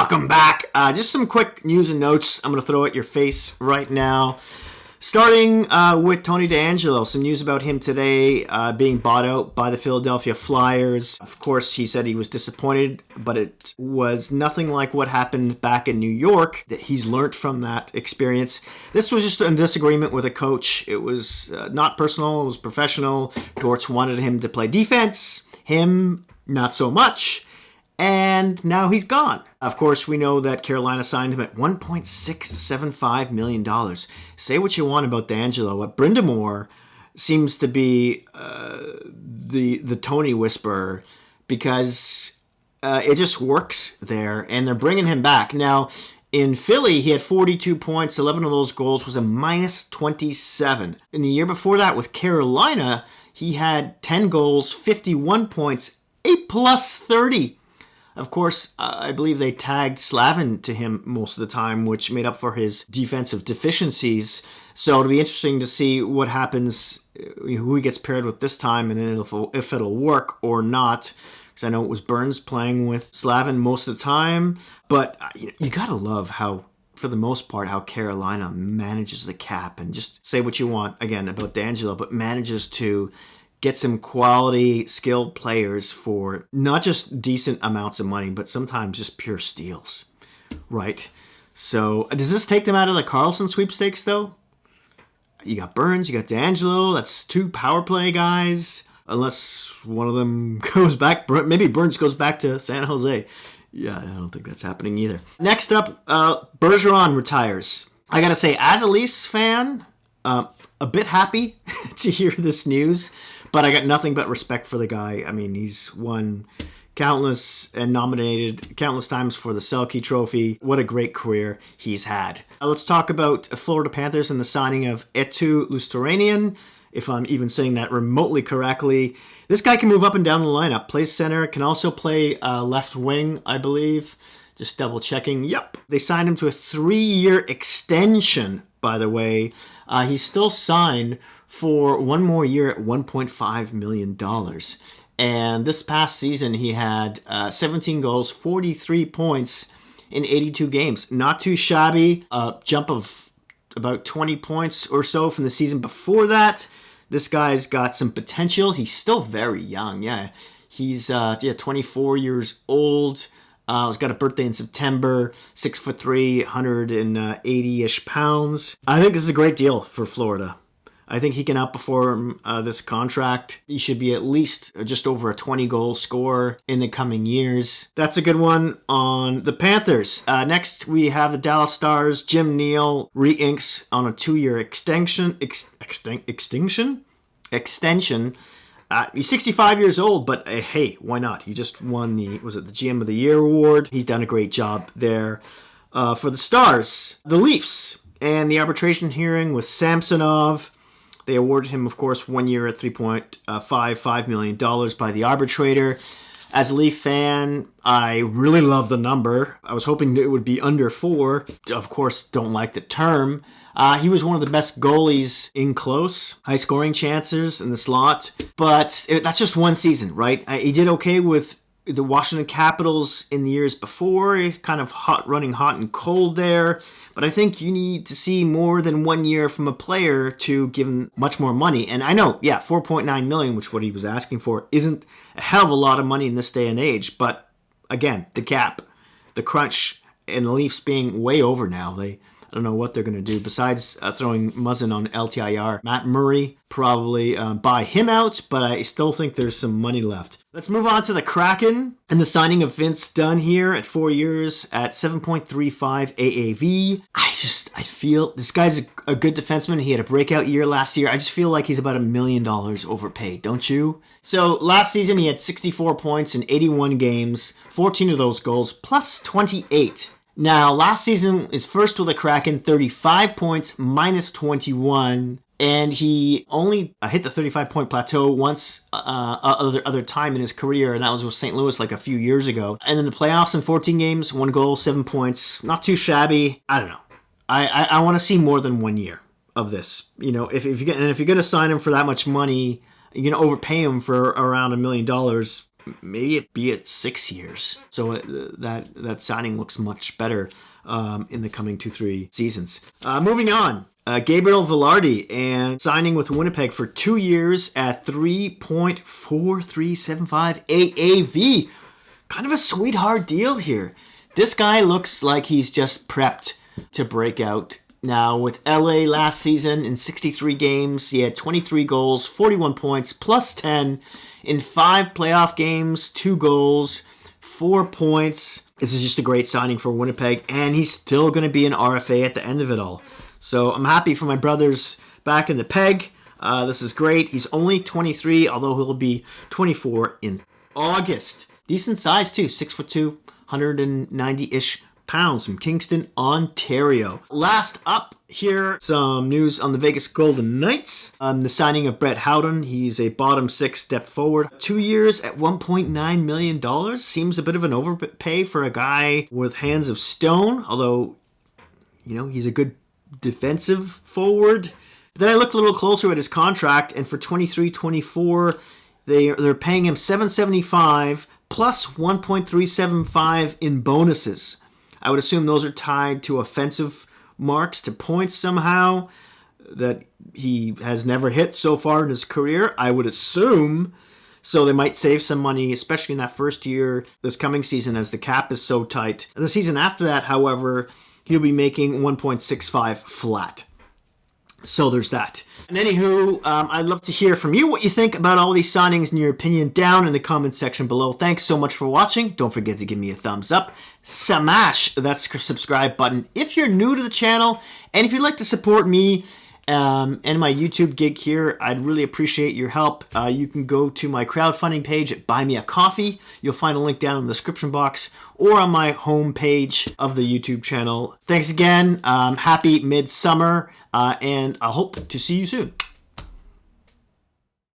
welcome back. Just some quick news and notes I'm going to throw at your face right now. Starting with Tony DeAngelo, some news about him today being bought out by the Philadelphia Flyers. Of course, he said he was disappointed, but it was nothing like what happened back in New York, that he's learned from that experience. This was just a disagreement with a coach. It was not personal, it was professional. Torts wanted him to play defense, him not so much. And now he's gone. Of course, we know that Carolina signed him at $1.675 million. Say what you want about DeAngelo, but Brind'Amour seems to be the Tony whisperer because it just works there, and they're bringing him back. Now, in Philly, he had 42 points. 11 of those goals was a minus 27. In the year before that, with Carolina, he had 10 goals, 51 points, a plus 30. Of course, I believe they tagged Slavin to him most of the time, which made up for his defensive deficiencies. So it'll be interesting to see what happens, who he gets paired with this time, and if it'll work or not. Because I know it was Burns playing with Slavin most of the time. But you got to love how, for the most part, how Carolina manages the cap. And just say what you want, again, about DeAngelo, but manages to get some quality, skilled players for not just decent amounts of money, but sometimes just pure steals, right? So does this take them out of the Karlsson sweepstakes, though? You got Burns, you got DeAngelo. That's two power play guys. Unless one of them goes back. Maybe Burns goes back to San Jose. Yeah, I don't think that's happening either. Next up, Bergeron retires. I got to say, as a Leafs fan, a bit happy to hear this news. But I got nothing but respect for the guy. I mean, he's won countless and nominated countless times for the Selke Trophy. What a great career he's had. Let's talk about Florida Panthers and the signing of Eetu Luostarinen, if I'm even saying that remotely correctly. This guy can move up and down the lineup, plays center, can also play left wing, I believe. Just double checking. Yep. They signed him to a 3-year extension, by the way. He's still signed for one more year at $1.5 million. And this past season, he had 17 goals, 43 points in 82 games. Not too shabby. A jump of about 20 points or so from the season before that. This guy's got some potential. He's still very young. Yeah, he's 24 years old. He's got a birthday in September, 6'3", 180-ish pounds. I think this is a great deal for Florida. I think he can outperform this contract. He should be at least just over a 20-goal scorer in the coming years. That's a good one on the Panthers. Next, we have the Dallas Stars. Jim Neal re-inks on a 2-year extension. He's 65 years old, but hey, why not? He just won the GM of the Year award. He's done a great job there. For the Stars, the Leafs, and the arbitration hearing with Samsonov. They awarded him, of course, 1 year at $3.55 million by the arbitrator. As a Leaf fan, I really love the number. I was hoping it would be under 4. Of course, don't like the term. He was one of the best goalies in close, high scoring chances in the slot. But that's just one season, right? He did okay with the Washington Capitals in the years before. He's kind of running hot and cold there. But I think you need to see more than 1 year from a player to give him much more money. And I know, yeah, $4.9 million, which what he was asking for, isn't a hell of a lot of money in this day and age. But again, the cap, the crunch, and the Leafs being way over now. I don't know what they're going to do besides throwing Muzzin on LTIR. Matt Murray, probably buy him out, but I still think there's some money left. Let's move on to the Kraken and the signing of Vince Dunn here at 4 years at 7.35 AAV. I feel this guy's a good defenseman. He had a breakout year last year. I just feel like he's about $1 million overpaid, don't you? So last season he had 64 points in 81 games, 14 of those goals, plus 28. Now, last season, his first with the Kraken, 35 points, minus 21. And he only hit the 35-point plateau once other time in his career, and that was with St. Louis like a few years ago. And in the playoffs in 14 games, 1 goal, 7 points. Not too shabby. I don't know. I want to see more than 1 year of this. You know, if you're going to sign him for that much money, you're going to overpay him for around $1 million. maybe it be at 6 years. So that signing looks much better in the coming 2-3 seasons. Moving on. Gabriel Vilardi and signing with Winnipeg for 2 years at $3.4375 AAV. Kind of a sweetheart deal here. This guy looks like he's just prepped to break out. Now, with LA last season in 63 games, he had 23 goals, 41 points, plus 10 in 5 playoff games, 2 goals, 4 points. This is just a great signing for Winnipeg, and he's still going to be an RFA at the end of it all. So I'm happy for my brothers back in the peg. This is great. He's only 23, although he'll be 24 in August. Decent size, too. 6'2", 190-ish pounds from Kingston, Ontario. Last up here, some news on the Vegas Golden Knights. The signing of Brett Howden. He's a bottom 6 step forward. 2 years at $1.9 million. Seems a bit of an overpay for a guy with hands of stone, although, he's a good defensive forward. Then I looked a little closer at his contract, and for 23-24, they're paying him $775 plus $1.375 in bonuses. I would assume those are tied to offensive marks, to points somehow that he has never hit so far in his career, I would assume. So they might save some money, especially in that first year, this coming season, as the cap is so tight. The season after that, however, he'll be making $1.65 flat. So there's that. And anywho, I'd love to hear from you what you think about all these signings and your opinion down in the comments section below. Thanks so much for watching. Don't forget to give me a thumbs up. Smash that subscribe button if you're new to the channel. And if you'd like to support me and my YouTube gig here, I'd really appreciate your help. You can go to my crowdfunding page at Buy Me a Coffee. You'll find a link down in the description box or on my home page of the YouTube channel. Thanks again. Happy midsummer, and I hope to see you soon.